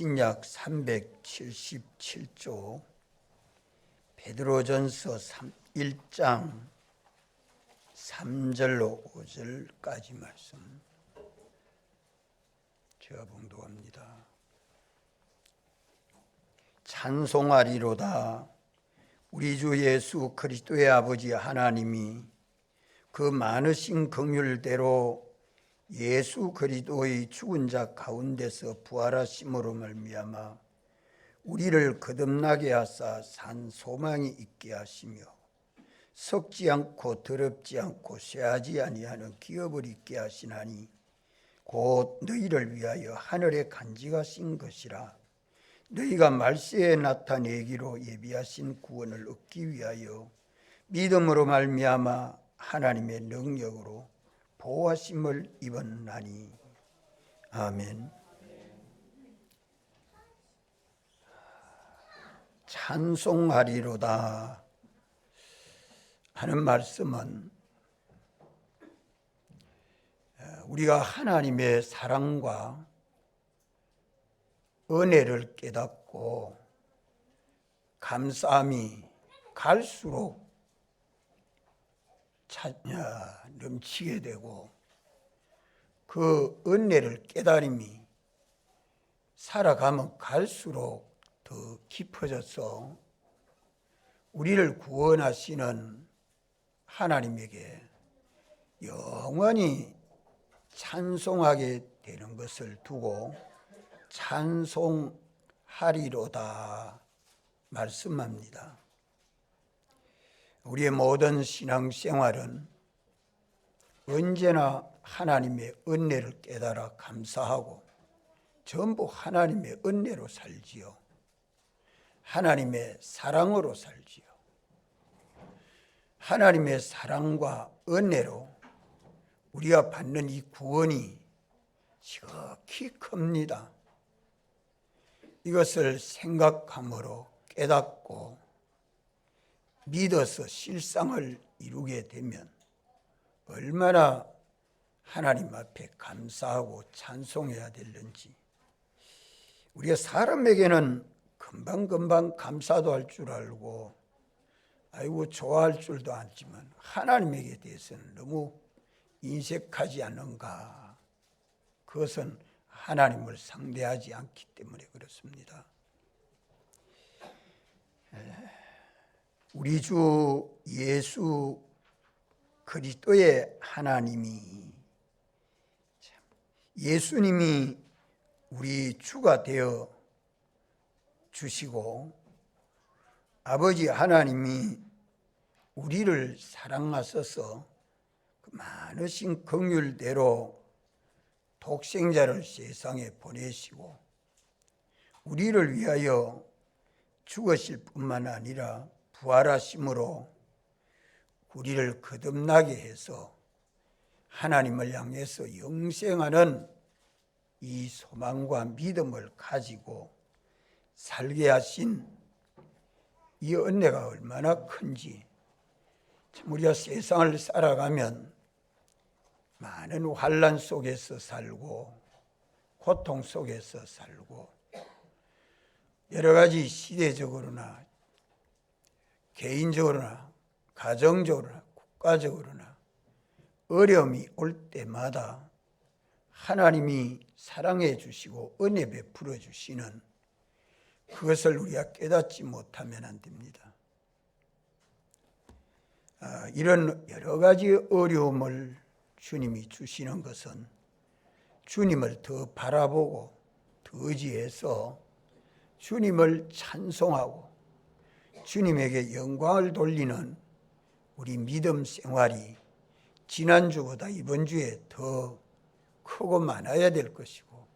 신약 377조 베드로전서 1장 3절로 5절까지 말씀 제가 봉독합니다. 찬송하리로다. 우리 주 예수 그리스도의 아버지 하나님이 그 많으신 긍휼대로 예수 그리스도의 죽은 자 가운데서 부활하심으로 말미암아 우리를 거듭나게 하사 산 소망이 있게 하시며 썩지 않고 더럽지 않고 쇠하지 아니하는 기업을 있게 하시나니 곧 너희를 위하여 하늘에 간직하신 것이라. 너희가 말세에 나타내기로 예비하신 구원을 얻기 위하여 믿음으로 말미암아 하나님의 능력으로 보호하심을 입었나니. 아멘. 찬송하리로다 하는 말씀은 우리가 하나님의 사랑과 은혜를 깨닫고 감사함이 갈수록 넘치게 되고 그 은혜를 깨달음이 살아가면 갈수록 더 깊어져서 우리를 구원하시는 하나님에게 영원히 찬송하게 되는 것을 두고 찬송하리로다 말씀합니다. 우리의 모든 신앙생활은 언제나 하나님의 은혜를 깨달아 감사하고 전부 하나님의 은혜로 살지요. 하나님의 사랑으로 살지요. 하나님의 사랑과 은혜로 우리가 받는 이 구원이 지극히 큽니다. 이것을 생각함으로 깨닫고 믿어서 실상을 이루게 되면 얼마나 하나님 앞에 감사하고 찬송해야 되는지. 우리가 사람에게는 금방금방 감사도 할 줄 알고 아이고 좋아할 줄도 알지만 하나님에게 대해서는 너무 인색하지 않은가. 그것은 하나님을 상대하지 않기 때문에 그렇습니다. 우리 주 예수 그리스도의 하나님이, 예수님이 우리 주가 되어 주시고 아버지 하나님이 우리를 사랑하셔서 그 많으신 긍휼대로 독생자를 세상에 보내시고 우리를 위하여 죽으실 뿐만 아니라 부활하심으로 우리를 거듭나게 해서 하나님을 향해서 영생하는 이 소망과 믿음을 가지고 살게 하신 이 은혜가 얼마나 큰지. 우리가 세상을 살아가면 많은 환난 속에서 살고 고통 속에서 살고 여러 가지 시대적으로나 개인적으로나 가정적으로나 국가적으로나 어려움이 올 때마다 하나님이 사랑해 주시고 은혜 베풀어 주시는 그것을 우리가 깨닫지 못하면 안 됩니다. 이런 여러 가지 어려움을 주님이 주시는 것은 주님을 더 바라보고 더 의지해서 주님을 찬송하고 주님에게 영광을 돌리는 우리 믿음 생활이 지난주보다 이번 주에 더 크고 많아야 될 것이고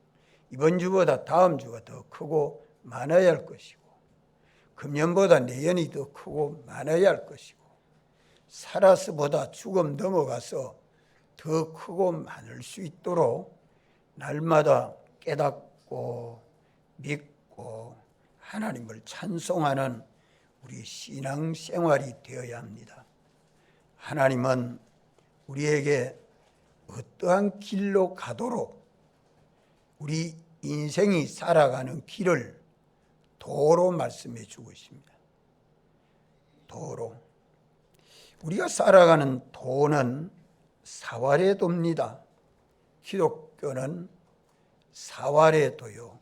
이번 주보다 다음 주가 더 크고 많아야 할 것이고 금년보다 내년이 더 크고 많아야 할 것이고 살아서보다 죽음 넘어가서 더 크고 많을 수 있도록 날마다 깨닫고 믿고 하나님을 찬송하는 우리 신앙생활이 되어야 합니다. 하나님은 우리에게 어떠한 길로 가도록 우리 인생이 살아가는 길을 도로 말씀해 주고 있습니다. 도로. 우리가 살아가는 도는 사활의 도입니다. 기독교는 사활의 도요,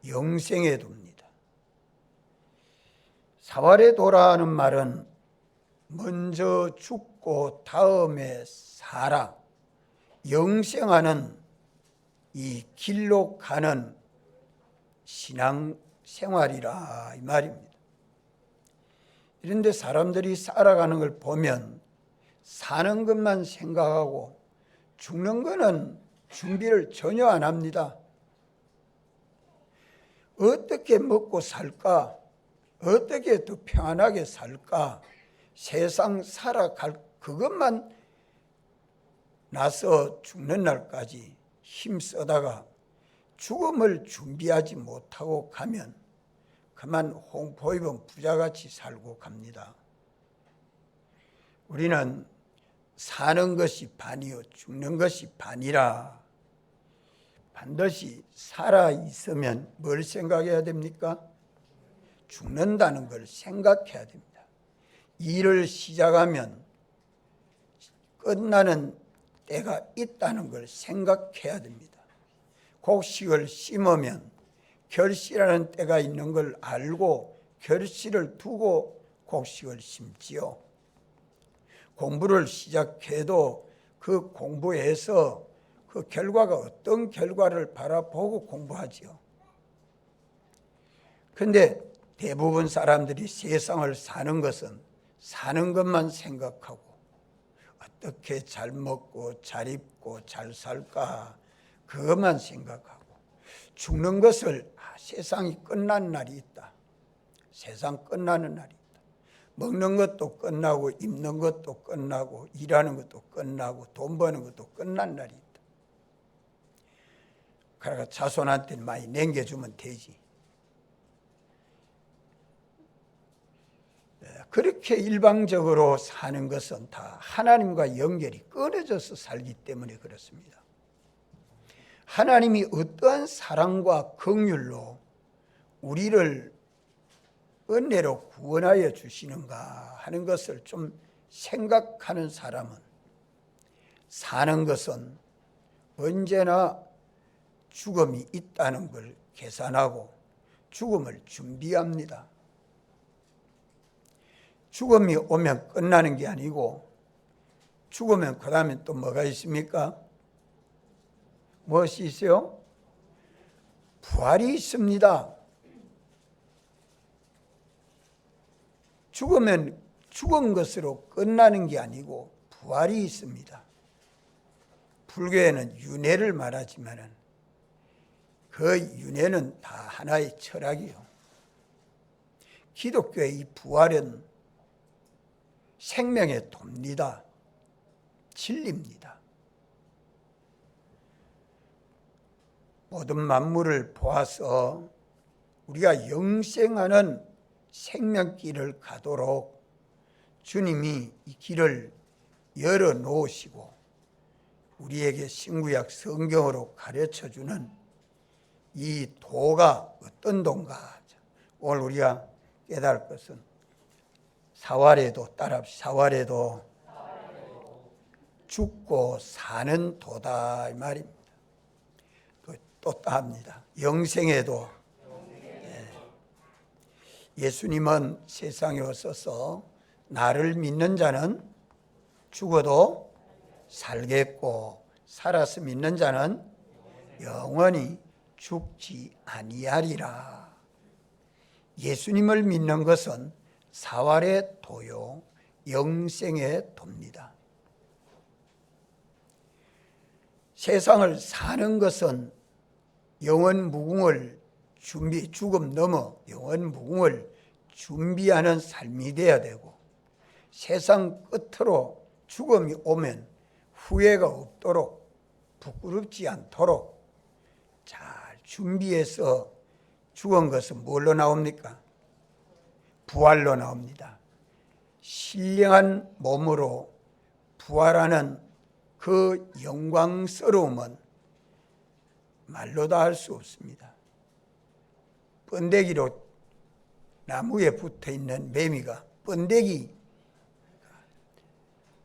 영생의 도입니다. 사활의 도라는 말은 먼저 죽고 다음에 살아 영생하는 이 길로 가는 신앙 생활이라 이 말입니다. 그런데 사람들이 살아가는 걸 보면 사는 것만 생각하고 죽는 거는 준비를 전혀 안 합니다. 어떻게 먹고 살까? 어떻게 더 평안하게 살까? 세상 살아갈 그것만 나서 죽는 날까지 힘쓰다가 죽음을 준비하지 못하고 가면 그만 홍포 입은 부자같이 살고 갑니다. 우리는 사는 것이 반이요 죽는 것이 반이라 반드시 살아있으면 뭘 생각해야 됩니까? 죽는다는 걸 생각해야 됩니다. 일을 시작하면 끝나는 때가 있다는 걸 생각해야 됩니다. 곡식을 심으면 결실하는 때가 있는 걸 알고 결실을 두고 곡식을 심지요. 공부를 시작해도 그 공부에서 그 결과가 어떤 결과를 바라보고 공부하지요. 그런데 대부분 사람들이 세상을 사는 것은 사는 것만 생각하고 어떻게 잘 먹고 잘 입고 잘 살까 그것만 생각하고 죽는 것을 세상이 끝나는 날이 있다. 세상 끝나는 날이 있다. 먹는 것도 끝나고 입는 것도 끝나고 일하는 것도 끝나고 돈 버는 것도 끝난 날이 있다. 그러니까 자손한테 많이 남겨주면 되지. 그렇게 일방적으로 사는 것은 다 하나님과 연결이 끊어져서 살기 때문에 그렇습니다. 하나님이 어떠한 사랑과 긍휼로 우리를 은혜로 구원하여 주시는가 하는 것을 좀 생각하는 사람은 사는 것은 언제나 죽음이 있다는 걸 계산하고 죽음을 준비합니다. 죽음이 오면 끝나는 게 아니고 죽으면 그 다음에 또 뭐가 있습니까? 무엇이 있어요? 부활이 있습니다. 죽으면 죽은 것으로 끝나는 게 아니고 부활이 있습니다. 불교에는 윤회를 말하지만 그 윤회는 다 하나의 철학이요. 기독교의 이 부활은 생명의 돕니다. 진리입니다. 모든 만물을 보아서 우리가 영생하는 생명길을 가도록 주님이 이 길을 열어 놓으시고 우리에게 신구약 성경으로 가르쳐주는 이 도가 어떤 도인가? 오늘 우리가 깨달을 것은 사활에도 따라합시다. 사활에도 죽고 사는 도다 이 말입니다. 또 따합니다. 영생에도 예수님은 세상에 오셔서 나를 믿는 자는 죽어도 살겠고 살아서 믿는 자는 영원히 죽지 아니하리라. 예수님을 믿는 것은 사활의 도요 영생의 도입니다. 세상을 사는 것은 영원 무궁을 죽음 넘어 영원 무궁을 준비하는 삶이 되어야 되고 세상 끝으로 죽음이 오면 후회가 없도록 부끄럽지 않도록 잘 준비해서 죽은 것은 뭘로 나옵니까? 부활로 나옵니다. 신령한 몸으로 부활하는 그 영광스러움은 말로 다 할 수 없습니다. 번데기로 나무에 붙어있는 매미가 번데기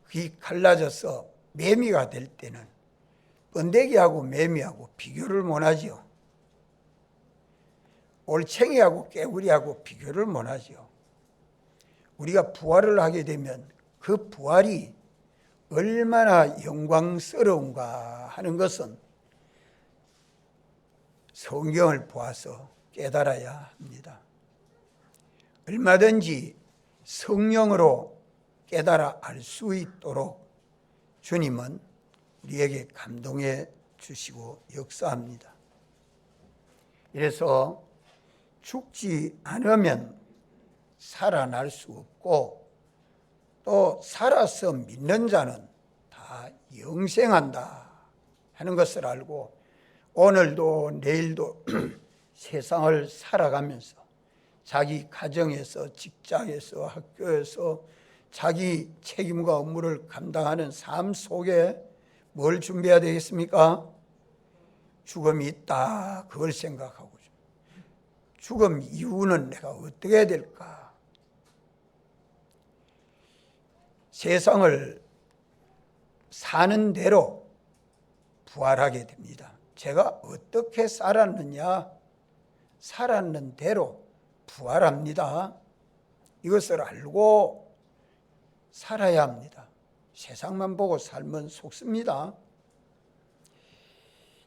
귀 갈라져서 매미가 될 때는 번데기하고 매미하고 비교를 못하지요. 올챙이하고 깨구리하고 비교를 못하지요. 우리가 부활을 하게 되면 그 부활이 얼마나 영광스러운가 하는 것은 성경을 보아서 깨달아야 합니다. 얼마든지 성령으로 깨달아 알 수 있도록 주님은 우리에게 감동해 주시고 역사합니다. 이래서 죽지 않으면 살아날 수 없고 또 살아서 믿는 자는 다 영생한다 하는 것을 알고 오늘도 내일도 세상을 살아가면서 자기 가정에서 직장에서 학교에서 자기 책임과 업무를 감당하는 삶 속에 뭘 준비해야 되겠습니까? 죽음이 있다. 그걸 생각하고 죽음 이후는 내가 어떻게 해야 될까? 세상을 사는 대로 부활하게 됩니다. 제가 어떻게 살았느냐? 살았는 대로 부활합니다. 이것을 알고 살아야 합니다. 세상만 보고 살면 속습니다.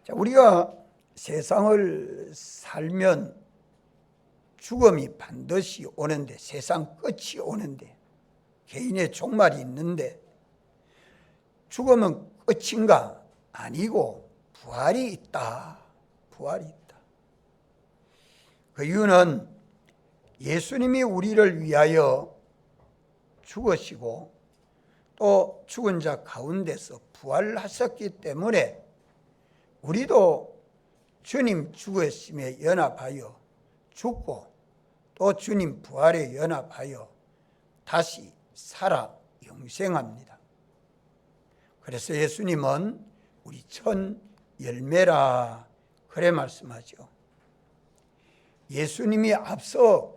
자, 우리가 세상을 살면 죽음이 반드시 오는데, 세상 끝이 오는데, 개인의 종말이 있는데, 죽음은 끝인가? 아니고 부활이 있다. 부활이 있다. 그 이유는 예수님이 우리를 위하여 죽으시고 또 죽은 자 가운데서 부활하셨기 때문에 우리도 주님 죽으심에 연합하여 죽고 또 주님 부활에 연합하여 다시 살아 영생합니다. 그래서 예수님은 우리 첫 열매라 그래 말씀하죠. 예수님이 앞서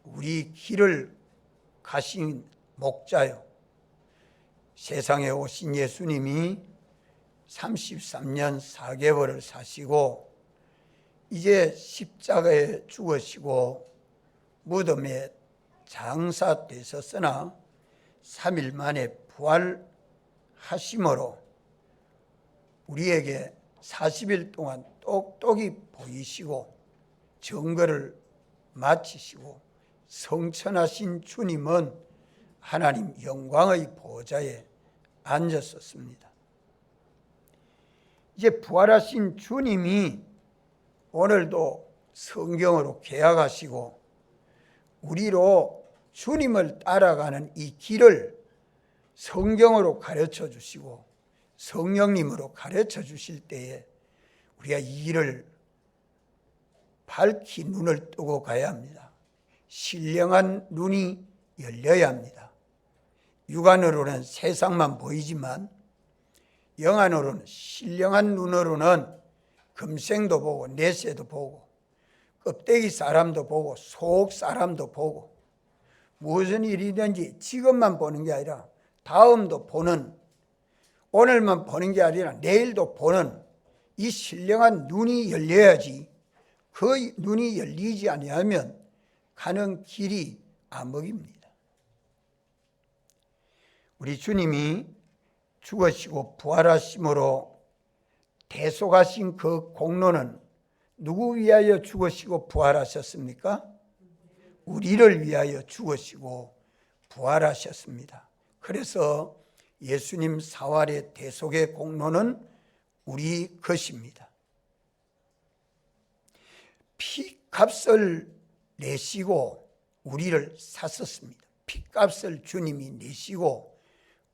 우리 길을 가신 목자요. 세상에 오신 예수님이 33년 4개월을 사시고 이제 십자가에 죽으시고 무덤에 장사되셨으나 3일 만에 부활하심으로 우리에게 40일 동안 똑똑히 보이시고 증거를 마치시고 성천하신 주님은 하나님 영광의 보좌에 앉으셨습니다. 이제 부활하신 주님이 오늘도 성경으로 계약하시고 우리로 주님을 따라가는 이 길을 성경으로 가르쳐 주시고 성령님으로 가르쳐 주실 때에 우리가 이 길을 밝히 눈을 뜨고 가야 합니다. 신령한 눈이 열려야 합니다. 육안으로는 세상만 보이지만 영안으로는 신령한 눈으로는 금생도 보고 내세도 보고 껍데기 사람도 보고 속 사람도 보고 무슨 일이든지 지금만 보는 게 아니라 다음도 보는, 오늘만 보는 게 아니라 내일도 보는 이 신령한 눈이 열려야지. 그 눈이 열리지 아니하면 가는 길이 암흑입니다. 우리 주님이 죽으시고 부활하심으로 대속하신 그 공로는 누구 위하여 죽으시고 부활하셨습니까? 우리를 위하여 죽으시고 부활하셨습니다. 그래서 예수님 사활의 대속의 공로는 우리 것입니다. 피값을 내시고 우리를 샀었습니다. 피값을 주님이 내시고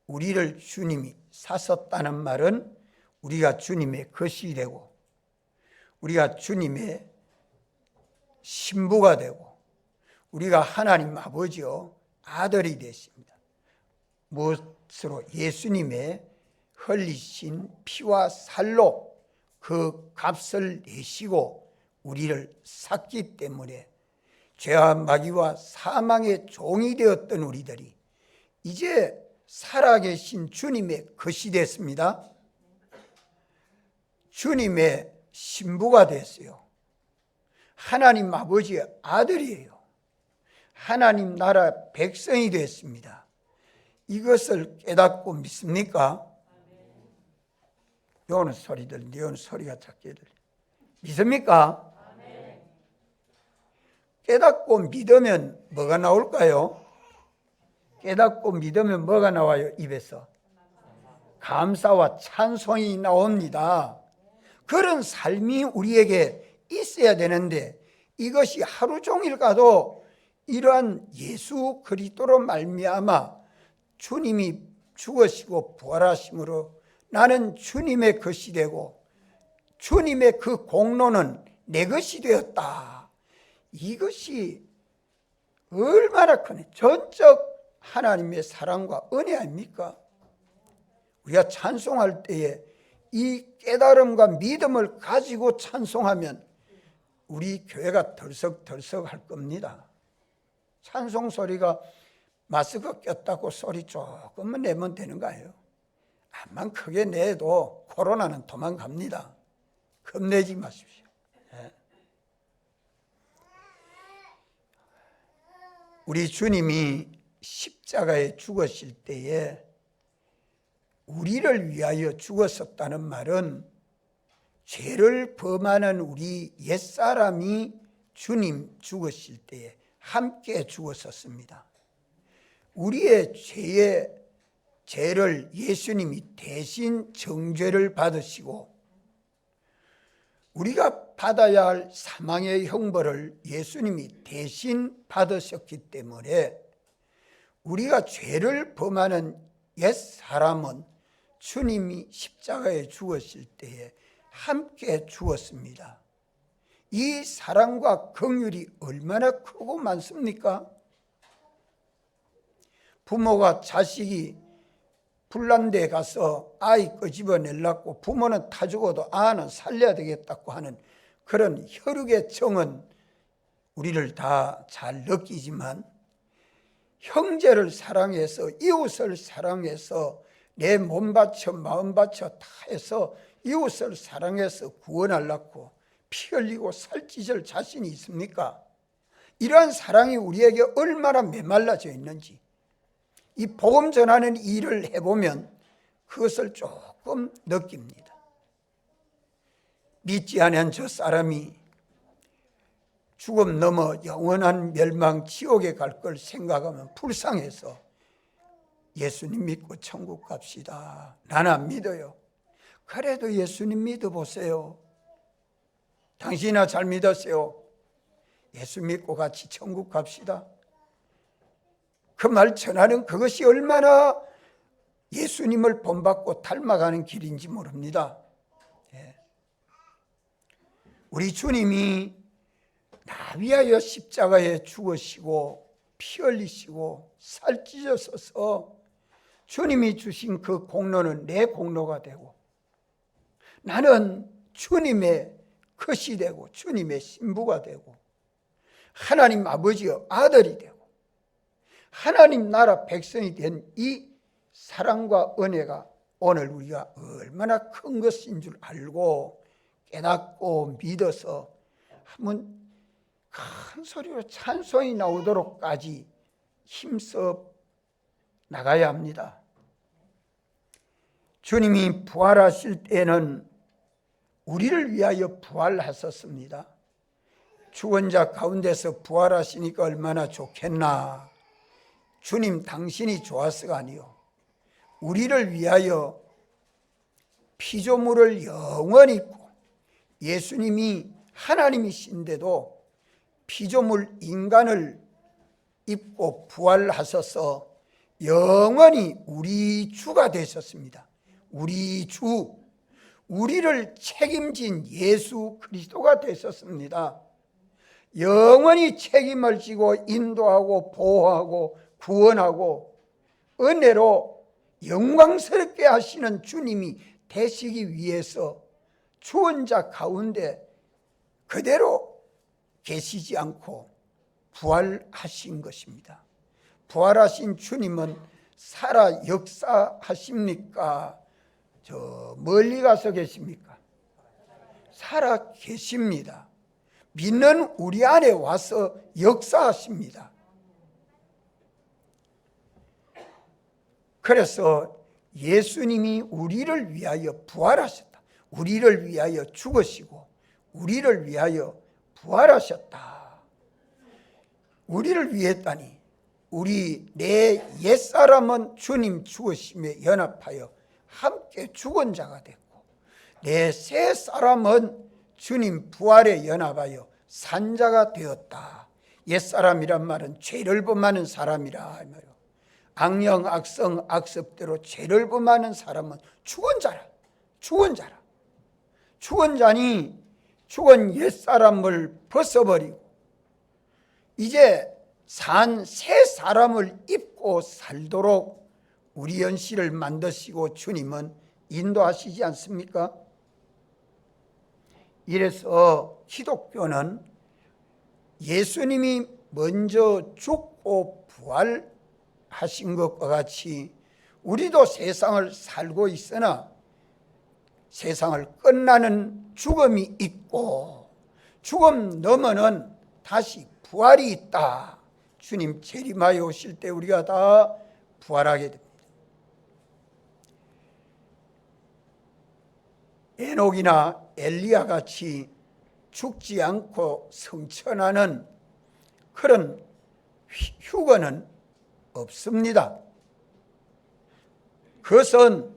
우리를 주님이 샀었다는 말은 우리가 주님의 것이 되고 우리가 주님의 신부가 되고 우리가 하나님 아버지요 아들이 되십니다. 무엇으로? 예수님의 흘리신 피와 살로 그 값을 내시고 우리를 샀기 때문에 죄와 마귀와 사망의 종이 되었던 우리들이 이제 살아계신 주님의 것이 됐습니다. 주님의 신부가 됐어요. 하나님 아버지의 아들이에요. 하나님 나라 백성이 됐습니다. 이것을 깨닫고 믿습니까? 요는 소리 들리는데 요는 소리가 작게 들려. 믿습니까? 깨닫고 믿으면 뭐가 나올까요? 깨닫고 믿으면 뭐가 나와요? 입에서 감사와 찬송이 나옵니다. 그런 삶이 우리에게 있어야 되는데 이것이 하루 종일 가도 이러한 예수 그리스도로 말미암아 주님이 죽으시고 부활하심으로 나는 주님의 것이 되고 주님의 그 공로는 내 것이 되었다. 이것이 얼마나 큰 전적 하나님의 사랑과 은혜 아닙니까? 우리가 찬송할 때에 이 깨달음과 믿음을 가지고 찬송하면 우리 교회가 덜썩덜썩 겁니다. 찬송 소리가 마스크 꼈다고 소리 조금만 내면 되는 거예요. 암만 크게 내도 코로나는 도망갑니다. 겁내지 마십시오. 우리 주님이 십자가에 죽으실 때에 우리를 위하여 죽었었다는 말은 죄를 범하는 우리 옛사람이 주님 죽으실 때에 함께 죽었었습니다. 우리의 죄를 예수님이 대신 정죄를 받으시고 우리가 받아야 할 사망의 형벌을 예수님이 대신 받으셨기 때문에 우리가 죄를 범하는 옛사람은 주님이 십자가에 죽으실 때에 함께 죽었습니다. 이 사랑과 긍휼이 얼마나 크고 많습니까? 부모가 자식이 불난 데 가서 아이 끄집어내려고 부모는 타 죽어도 아는 살려야 되겠다고 하는 그런 혈육의 정은 우리를 다 잘 느끼지만 형제를 사랑해서 이웃을 사랑해서 내 몸 바쳐 마음 바쳐 다 해서 이웃을 사랑해서 구원하려고 피 흘리고 살찌질 자신이 있습니까? 이러한 사랑이 우리에게 얼마나 메말라져 있는지 이 복음 전하는 일을 해보면 그것을 조금 느낍니다. 믿지 않은 저 사람이 죽음 넘어 영원한 멸망 지옥에 갈 걸 생각하면 불쌍해서 예수님 믿고 천국 갑시다. 나는 안 믿어요. 그래도 예수님 믿어보세요. 당신이나 잘 믿으세요. 예수 믿고 같이 천국 갑시다. 그 말 전하는 그것이 얼마나 예수님을 본받고 닮아가는 길인지 모릅니다. 우리 주님이 나 위하여 십자가에 죽으시고 피 흘리시고 살찌셔서 주님이 주신 그 공로는 내 공로가 되고 나는 주님의 것이 되고 주님의 신부가 되고 하나님 아버지의 아들이 되고 하나님 나라 백성이 된 이 사랑과 은혜가 오늘 우리가 얼마나 큰 것인 줄 알고 깨닫고 믿어서 한번 큰 소리로 찬송이 나오도록까지 힘써 나가야 합니다. 주님이 부활하실 때는 우리를 위하여 부활하셨습니다. 죽은 자 가운데서 부활하시니까 얼마나 좋겠나. 주님 당신이 좋았어가 아니요 우리를 위하여 피조물을 영원히 입고 예수님이 하나님이신데도 피조물 인간을 입고 부활하셔서 영원히 우리 주가 되셨습니다. 우리 주, 우리를 책임진 예수 그리스도가 되셨습니다. 영원히 책임을 지고 인도하고 보호하고 구원하고 은혜로 영광스럽게 하시는 주님이 되시기 위해서 죽은 자 가운데 그대로 계시지 않고 부활하신 것입니다. 부활하신 주님은 살아 역사하십니까? 저 멀리 가서 계십니까? 살아 계십니다. 믿는 우리 안에 와서 역사하십니다. 그래서 예수님이 우리를 위하여 부활하셨다. 우리를 위하여 죽으시고 우리를 위하여 부활하셨다. 우리를 위했다니 우리 내 옛사람은 주님 죽으심에 연합하여 함께 죽은 자가 됐고 내 새 사람은 주님 부활에 연합하여 산 자가 되었다. 옛사람이란 말은 죄를 범하는 사람이라. 악령, 악성, 악습대로 죄를 범하는 사람은 죽은 자라. 죽은 자라. 죽은 자니 죽은 옛사람을 벗어버리고 이제 산 새 사람을 입고 살도록 우리 연실을 만드시고 주님은 인도하시지 않습니까? 이래서 기독교는 예수님이 먼저 죽고 부활하신 것과 같이 우리도 세상을 살고 있으나 세상을 끝나는 죽음이 있고 죽음 너머는 다시 부활이 있다. 주님 재림하여 오실 때 우리가 다 부활하게 됩니다. 에녹이나 엘리야 같이 죽지 않고 성천하는 그런 휴거는 없습니다. 그것은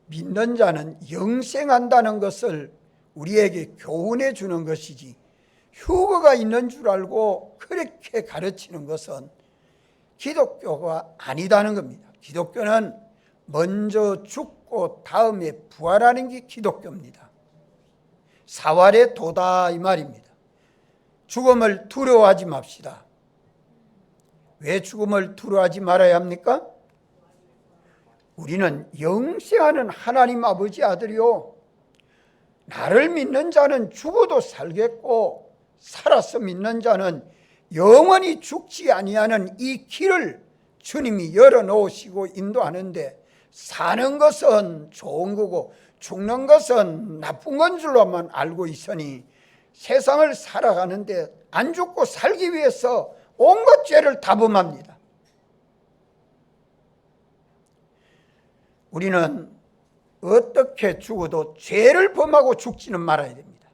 믿는 자는 영생한다는 것을 우리에게 교훈해 주는 것이지 휴거가 있는 줄 알고 그렇게 가르치는 것은 기독교가 아니다는 겁니다. 기독교는 먼저 죽고 다음에 부활하는 게 기독교입니다. 사활의 도다 이 말입니다. 죽음을 두려워하지 맙시다. 왜 죽음을 두려워하지 말아야 합니까? 우리는 영생하는 하나님 아버지 아들이요 나를 믿는 자는 죽어도 살겠고 살아서 믿는 자는 영원히 죽지 아니하는 이 길을 주님이 열어놓으시고 인도하는데 사는 것은 좋은 거고 죽는 것은 나쁜 건 줄로만 알고 있으니 세상을 살아가는데 안 죽고 살기 위해서 온갖 죄를 다 범합니다. 우리는 어떻게 죽어도 죄를 범하고 죽지는 말아야 됩니다.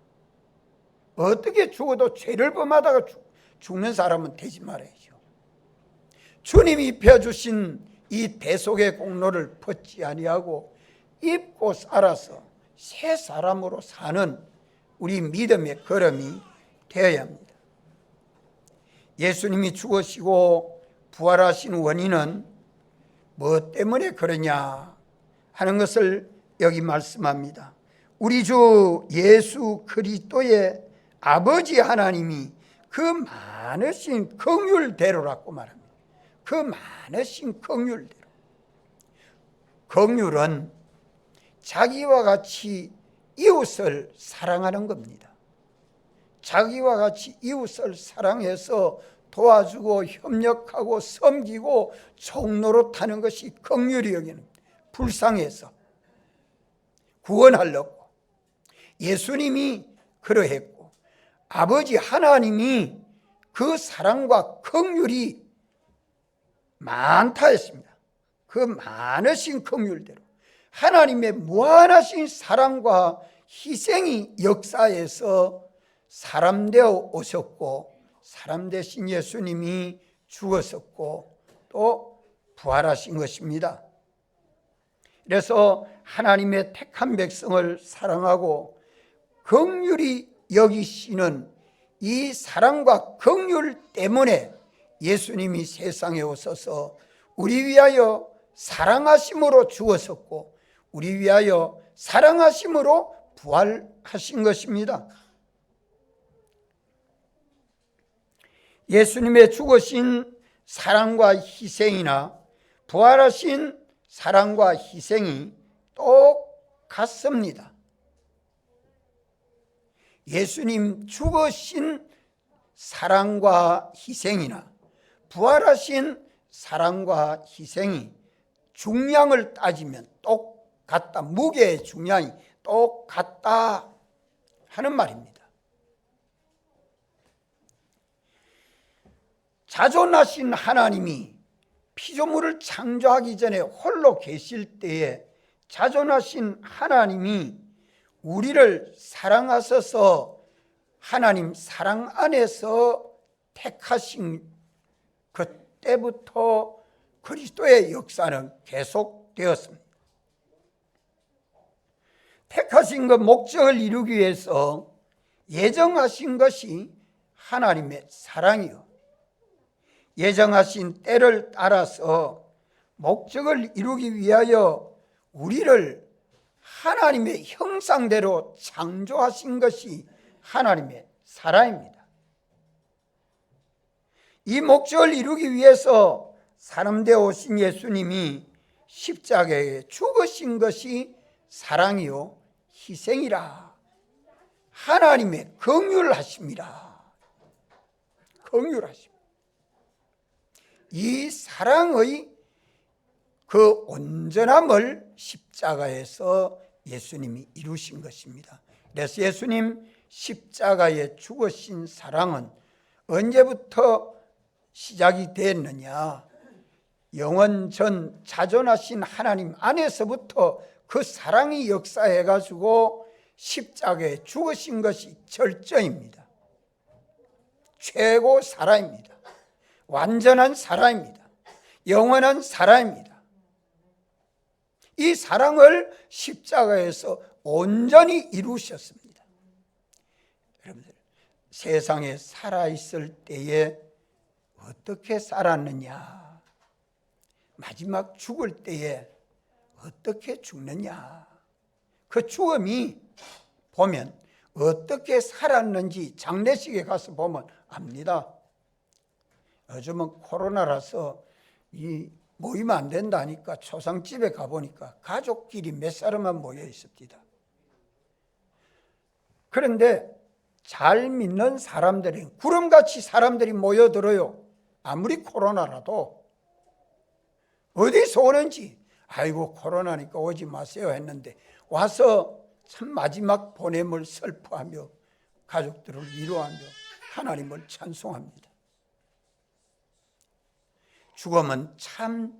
어떻게 죽어도 죄를 범하다가 죽는 사람은 되지 말아야죠. 주님이 펴주신 이 대속의 공로를 벗지 아니하고 입고 살아서 새 사람으로 사는 우리 믿음의 걸음이 되어야 합니다. 예수님이 죽으시고 부활하신 원인은 뭐 때문에 그러냐 하는 것을 여기 말씀합니다. 우리 주 예수 그리스도의 아버지 하나님이 그 많으신 긍휼대로라고 말합니다. 그 많으신 긍휼대로. 긍휼은 자기와 같이 이웃을 사랑하는 겁니다. 자기와 같이 이웃을 사랑해서 도와주고 협력하고 섬기고 종로로 타는 것이 긍휼이 여기는 불쌍해서 구원하려고 예수님이 그러했고 아버지 하나님이 그 사랑과 긍휼이 많다 했습니다. 그 많으신 긍휼대로 하나님의 무한하신 사랑과 희생이 역사에서 사람 되어 오셨고 사람 되신 예수님이 죽었었고 또 부활하신 것입니다. 그래서 하나님의 택한 백성을 사랑하고 긍휼히 여기시는 이 사랑과 긍휼 때문에 예수님이 세상에 오셔서 우리 위하여 사랑하심으로 죽었었고 우리 위하여 사랑하심으로 부활하신 것입니다. 예수님의 죽으신 사랑과 희생이나 부활하신 사랑과 희생이 똑같습니다. 예수님 죽으신 사랑과 희생이나 부활하신 사랑과 희생이 중량을 따지면 똑같다, 무게의 중량이 똑같다 하는 말입니다. 자존하신 하나님이 피조물을 창조하기 전에 홀로 계실 때에 자존하신 하나님이 우리를 사랑하셔서 하나님 사랑 안에서 택하신 그때부터 그리스도의 역사는 계속되었습니다. 택하신 그 목적을 이루기 위해서 예정하신 것이 하나님의 사랑이요, 예정하신 때를 따라서 목적을 이루기 위하여 우리를 하나님의 형상대로 창조하신 것이 하나님의 사랑입니다. 이 목적을 이루기 위해서 사람 되어 오신 예수님이 십자가에 죽으신 것이 사랑이요 희생이라 하나님의 긍휼하심이라. 긍휼하심. 이 사랑의 그 온전함을 십자가에서 예수님이 이루신 것입니다. 그래서 예수님 십자가에 죽으신 사랑은 언제부터 시작이 됐느냐? 영원 전 자존하신 하나님 안에서부터 그 사랑이 역사해 가지고 십자가에 죽으신 것이 절정입니다. 최고 사랑입니다. 완전한 사랑입니다. 영원한 사랑입니다. 이 사랑을 십자가에서 온전히 이루셨습니다. 여러분들, 세상에 살아있을 때에 어떻게 살았느냐, 마지막 죽을 때에 어떻게 죽느냐, 그 죽음이 보면 어떻게 살았는지 장례식에 가서 보면 압니다. 요즘은 코로나라서 이 모이면 안 된다니까 초상집에 가보니까 가족끼리 몇 사람만 모여 있습니다. 그런데 잘 믿는 사람들이 구름같이 사람들이 모여들어요. 아무리 코로나라도 어디서 오는지, 아이고 코로나니까 오지 마세요 했는데 와서 참 마지막 보냄을 슬퍼하며 가족들을 위로하며 하나님을 찬송합니다. 죽음은 참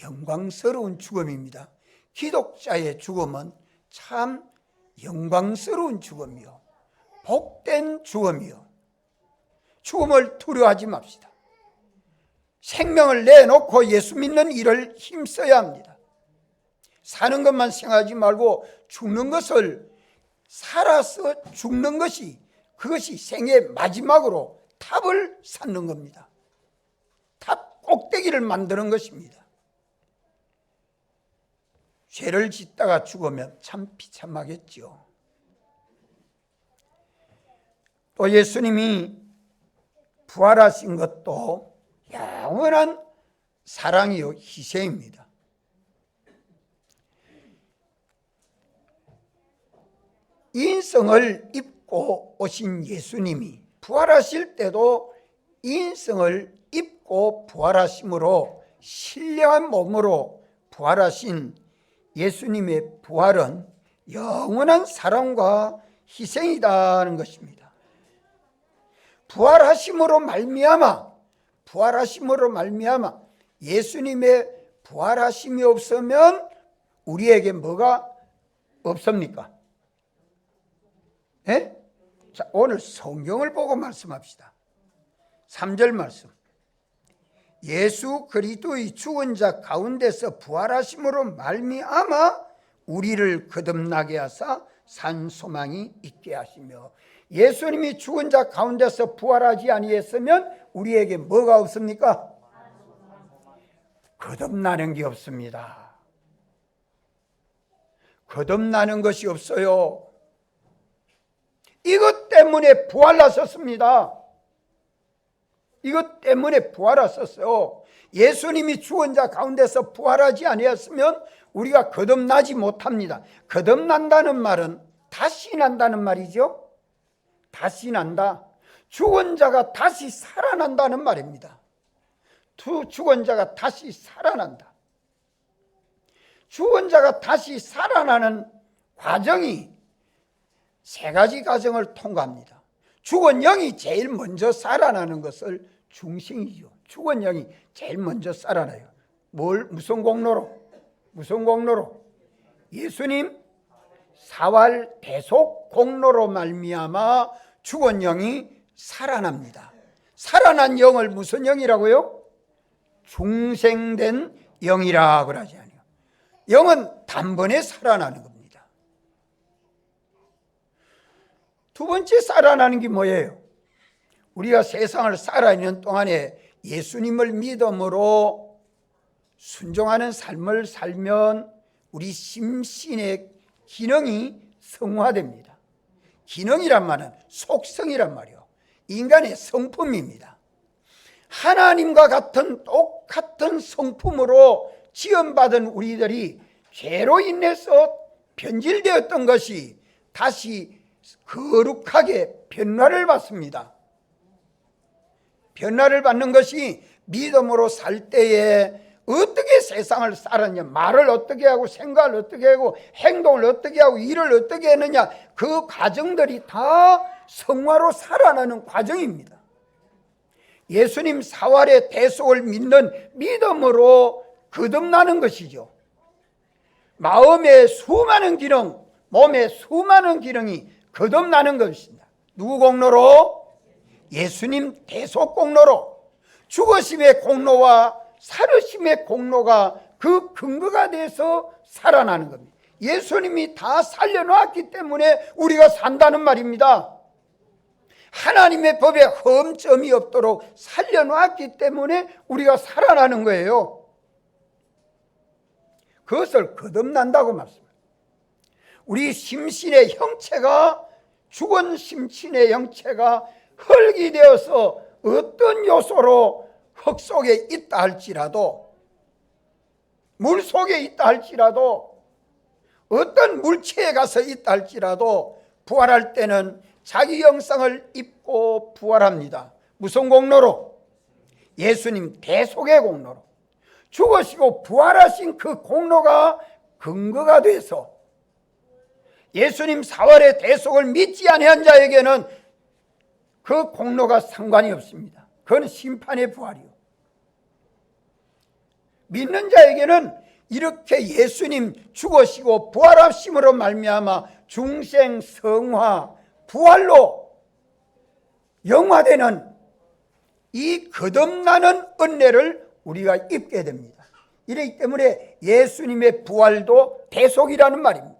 영광스러운 죽음입니다. 기독자의 죽음은 참 영광스러운 죽음이요, 복된 죽음이요. 죽음을 두려워하지 맙시다. 생명을 내놓고 예수 믿는 일을 힘써야 합니다. 사는 것만 생각하지 말고 죽는 것을, 살아서 죽는 것이, 그것이 생의 마지막으로 탑을 쌓는 겁니다. 탑 꼭대기를 만드는 것입니다. 죄를 짓다가 죽으면 참 비참하겠죠. 또 예수님이 부활하신 것도 영원한 사랑이요 희생입니다. 인성을 입고 오신 예수님이 부활하실 때도 인성을 입고 부활하심으로 신령한 몸으로 부활하신 예수님의 부활은 영원한 사랑과 희생이라는 것입니다. 부활하심으로 말미암아 예수님의 부활하심이 없으면 우리에게 뭐가 없습니까? 예? 자, 오늘 성경을 보고 말씀합시다. 3절 말씀. 예수 그리스도의 죽은 자 가운데서 부활하심으로 말미암아 우리를 거듭나게 하사 산 소망이 있게 하시며, 예수님이 죽은 자 가운데서 부활하지 아니했으면 우리에게 뭐가 없습니까? 거듭나는 게 없습니다. 거듭나는 것이 없어요. 이것 때문에 부활하셨습니다. 이것 때문에 부활하셨어요. 예수님이 죽은 자 가운데서 부활하지 아니했으면 우리가 거듭나지 못합니다. 거듭난다는 말은 다시 난다는 말이죠. 다시 난다. 죽은 자가 다시 살아난다는 말입니다. 죽은 자가 다시 살아난다. 죽은 자가 다시 살아나는 과정이 세 가지 과정을 통과합니다. 죽은 영이 제일 먼저 살아나는 것을 중생이죠. 죽은 영이 제일 먼저 살아나요. 무슨 공로로? 무슨 공로로? 예수님 사활 대속 공로로 말미암아 죽은 영이 살아납니다. 살아난 영을 무슨 영이라고요? 중생된 영이라 그러지 않아요. 영은 단번에 살아나는 겁니다. 두 번째 살아나는 게 뭐예요? 우리가 세상을 살아있는 동안에 예수님을 믿음으로 순종하는 삶을 살면 우리 심신의 기능이 성화됩니다. 기능이란 말은 속성이란 말이요, 인간의 성품입니다. 하나님과 같은 똑같은 성품으로 지음받은 우리들이 죄로 인해서 변질되었던 것이 다시 거룩하게 변화를 받습니다. 변화를 받는 것이 믿음으로 살 때에 어떻게 세상을 살았냐, 말을 어떻게 하고 생각을 어떻게 하고 행동을 어떻게 하고 일을 어떻게 했느냐, 그 과정들이 다 성화로 살아나는 과정입니다. 예수님 사활의 대속을 믿는 믿음으로 거듭나는 것이죠. 마음의 수많은 기능, 몸의 수많은 기능이 거듭나는 것입니다. 누구 공로로? 예수님 대속 공로로. 죽으심의 공로와 살으심의 공로가 그 근거가 돼서 살아나는 겁니다. 예수님이 다 살려놨기 때문에 우리가 산다는 말입니다. 하나님의 법에 흠점이 없도록 살려놨기 때문에 우리가 살아나는 거예요. 그것을 거듭난다고 말씀합니다. 우리 심신의 형체가, 죽은 심신의 형체가 흙이 되어서 어떤 요소로 흙 속에 있다 할지라도, 물 속에 있다 할지라도, 어떤 물체에 가서 있다 할지라도 부활할 때는 자기 형상을 입고 부활합니다. 무슨 공로로? 예수님 대속의 공로로. 죽으시고 부활하신 그 공로가 근거가 돼서 예수님 사활의 대속을 믿지 아니한 자에게는 그 공로가 상관이 없습니다. 그건 심판의 부활이요. 믿는 자에게는 이렇게 예수님 죽으시고 부활하심으로 말미암아 중생 성화 부활로 영화되는 이 거듭나는 은혜를 우리가 입게 됩니다. 이렇기 때문에 예수님의 부활도 대속이라는 말입니다.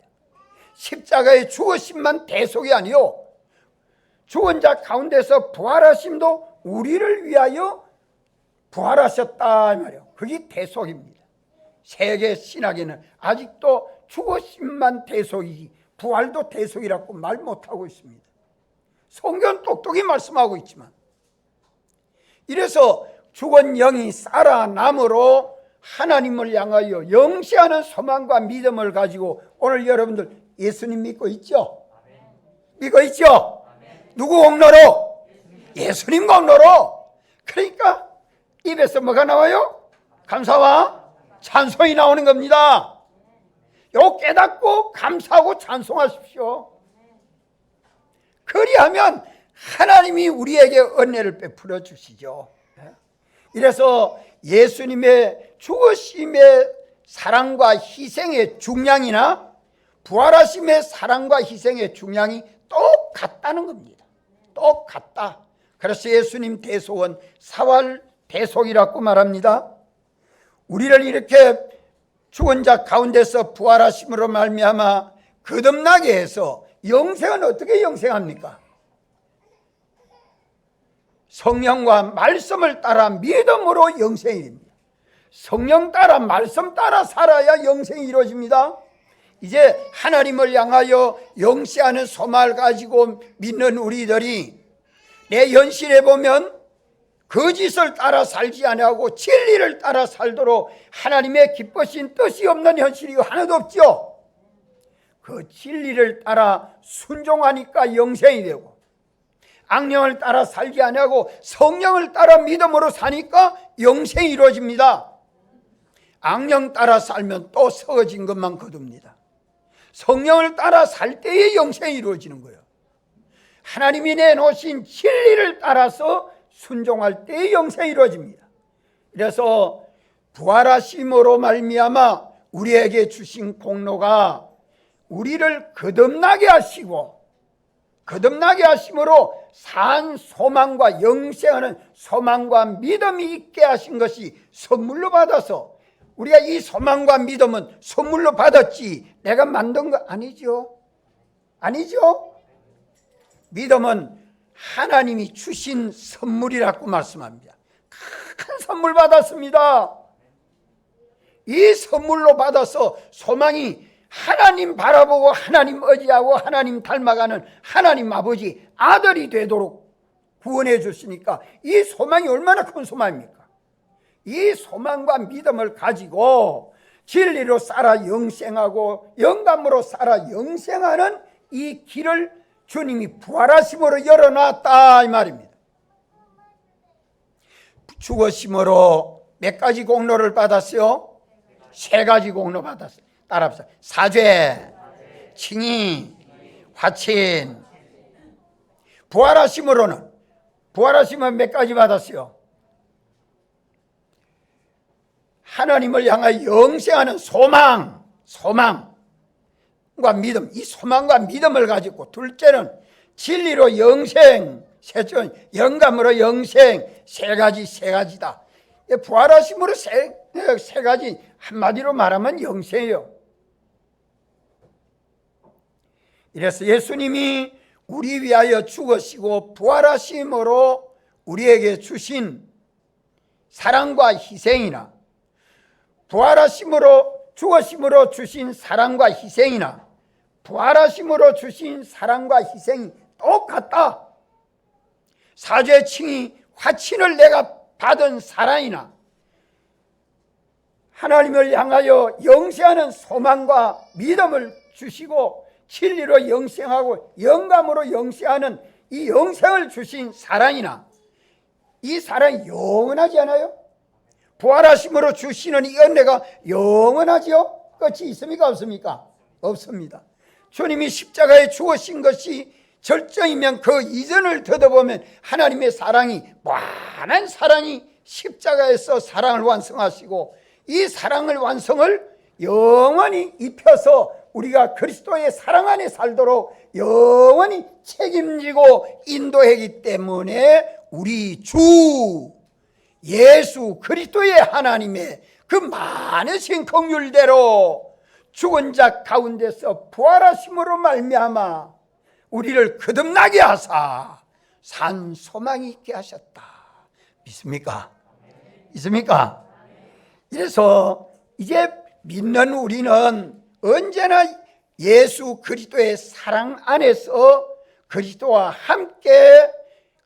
십자가의 죽으심만 대속이 아니요, 죽은 자 가운데서 부활하심도 우리를 위하여 부활하셨다 이 말이에요. 그게 대속입니다. 세계 신학에는 아직도 죽으심만 대속이지 부활도 대속이라고 말 못하고 있습니다. 성경 똑똑히 말씀하고 있지만, 이래서 죽은 영이 살아남으로 하나님을 향하여 영시하는 소망과 믿음을 가지고 오늘 여러분들 예수님 믿고 있죠? 믿고 있죠? 누구 공로로? 예수님 공로로. 그러니까 입에서 뭐가 나와요? 감사와 찬송이 나오는 겁니다. 요 깨닫고 감사하고 찬송하십시오. 그리하면 하나님이 우리에게 은혜를 베풀어 주시죠. 이래서 예수님의 죽으심의 사랑과 희생의 중량이나 부활하심의 사랑과 희생의 중량이 똑같다는 겁니다. 똑같다. 그래서 예수님 대속은 사활 대속이라고 말합니다. 우리를 이렇게 죽은 자 가운데서 부활하심으로 말미암아 거듭나게 해서, 영생은 어떻게 영생합니까? 성령과 말씀을 따라 믿음으로 영생입니다. 성령 따라 말씀 따라 살아야 영생이 이루어집니다. 이제 하나님을 향하여 영시하는 소망을 가지고 믿는 우리들이 내 현실에 보면 거짓을 따라 살지 아니하고 진리를 따라 살도록 하나님의 기쁘신 뜻이 없는 현실이 하나도 없죠. 그 진리를 따라 순종하니까 영생이 되고, 악령을 따라 살지 아니하고 성령을 따라 믿음으로 사니까 영생이 이루어집니다. 악령 따라 살면 또 썩어진 것만 거둡니다. 성령을 따라 살 때에 영생이 이루어지는 거예요. 하나님이 내놓으신 진리를 따라서 순종할 때에 영생이 이루어집니다. 그래서 부활하심으로 말미암아 우리에게 주신 공로가 우리를 거듭나게 하시고, 거듭나게 하심으로 산 소망과 영생하는 소망과 믿음이 있게 하신 것이 선물로 받아서, 우리가 이 소망과 믿음은 선물로 받았지 내가 만든 거 아니죠. 아니죠. 믿음은 하나님이 주신 선물이라고 말씀합니다. 큰 선물 받았습니다. 이 선물로 받아서 소망이 하나님 바라보고 하나님 의지하고 하나님 닮아가는 하나님 아버지 아들이 되도록 구원해 주시니까 이 소망이 얼마나 큰 소망입니까? 이 소망과 믿음을 가지고 진리로 살아 영생하고 영감으로 살아 영생하는 이 길을 주님이 부활하심으로 열어놨다 이 말입니다. 죽으심으로 몇 가지 공로를 받았어요? 3가지 공로 받았어요. 따라합시다. 사죄, 칭의, 화친. 부활하심으로는 몇 가지 받았어요? 하나님을 향하여 영생하는 소망과 믿음, 이 소망과 믿음을 가지고, 둘째는 진리로 영생, 셋째는 영감으로 영생, 3가지다. 부활하심으로 세 가지, 한마디로 말하면 영생이에요. 이래서 예수님이 우리 위하여 죽으시고 부활하심으로 우리에게 주신 사랑과 희생이나, 부활하심으로 죽으심으로 주신 사랑과 희생이나 부활하심으로 주신 사랑과 희생이 똑같다. 사죄, 칭의, 화친을 내가 받은 사랑이나 하나님을 향하여 영생하는 소망과 믿음을 주시고 진리로 영생하고 영감으로 영생하는 이 영생을 주신 사랑이나, 이 사랑이 영원하지 않아요? 부활하심으로 주시는 이 은혜가 영원하지요? 끝이 있습니까? 없습니까? 없습니다. 주님이 십자가에 죽으신 것이 절정이면 그 이전을 더듬어보면 하나님의 사랑이, 무한한 사랑이 십자가에서 사랑을 완성하시고 이 사랑을 완성을 영원히 입혀서 우리가 그리스도의 사랑 안에 살도록 영원히 책임지고 인도하기 때문에 우리 주 예수 그리스도의 하나님의 그 많으신 긍휼대로 죽은 자 가운데서 부활하심으로 말미암아 우리를 거듭나게 하사 산 소망이 있게 하셨다. 믿습니까? 믿습니까? 이래서 이제 믿는 우리는 언제나 예수 그리스도의 사랑 안에서 그리스도와 함께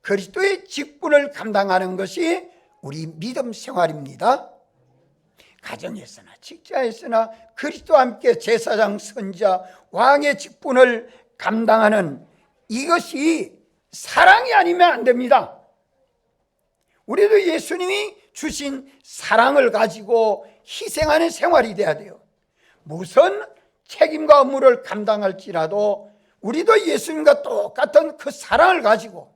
그리스도의 직분을 감당하는 것이 우리 믿음 생활입니다. 가정에서나 직장에서나 그리스도와 함께 제사장, 선지자, 왕의 직분을 감당하는 이것이 사랑이 아니면 안 됩니다. 우리도 예수님이 주신 사랑을 가지고 희생하는 생활이 돼야 돼요. 무슨 책임과 업무를 감당할지라도 우리도 예수님과 똑같은 그 사랑을 가지고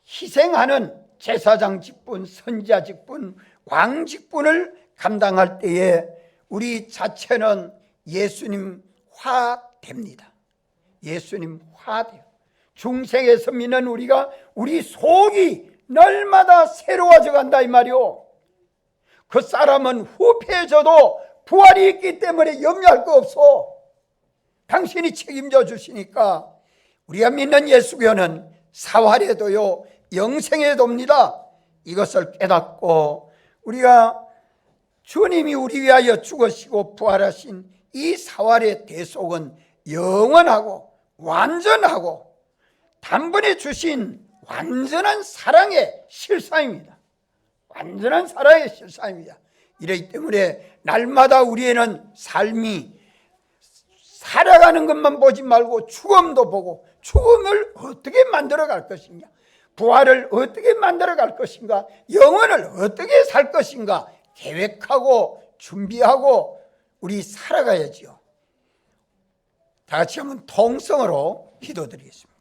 희생하는 제사장 직분, 선지자 직분, 왕 직분을 감당할 때에 우리 자체는 예수님화 됩니다. 예수님화 돼요. 중생에서 믿는 우리가 우리 속이 날마다 새로워져 간다 이 말이요. 그 사람은 후패해져도 부활이 있기 때문에 염려할 거 없어. 당신이 책임져 주시니까 우리가 믿는 예수교는 사활에도요 영생에도입니다. 이것을 깨닫고 우리가 주님이 우리 위하여 죽으시고 부활하신 이 사활의 대속은 영원하고 완전하고 단번에 주신 완전한 사랑의 실상입니다. 완전한 사랑의 실상입니다. 이러기 때문에 날마다 우리에는 삶이 살아가는 것만 보지 말고 죽음도 보고 죽음을 어떻게 만들어 갈 것인가, 부활을 어떻게 만들어 갈 것인가, 영혼을 어떻게 살 것인가 계획하고 준비하고 우리 살아가야지요. 다 같이 한번 통성으로 기도드리겠습니다.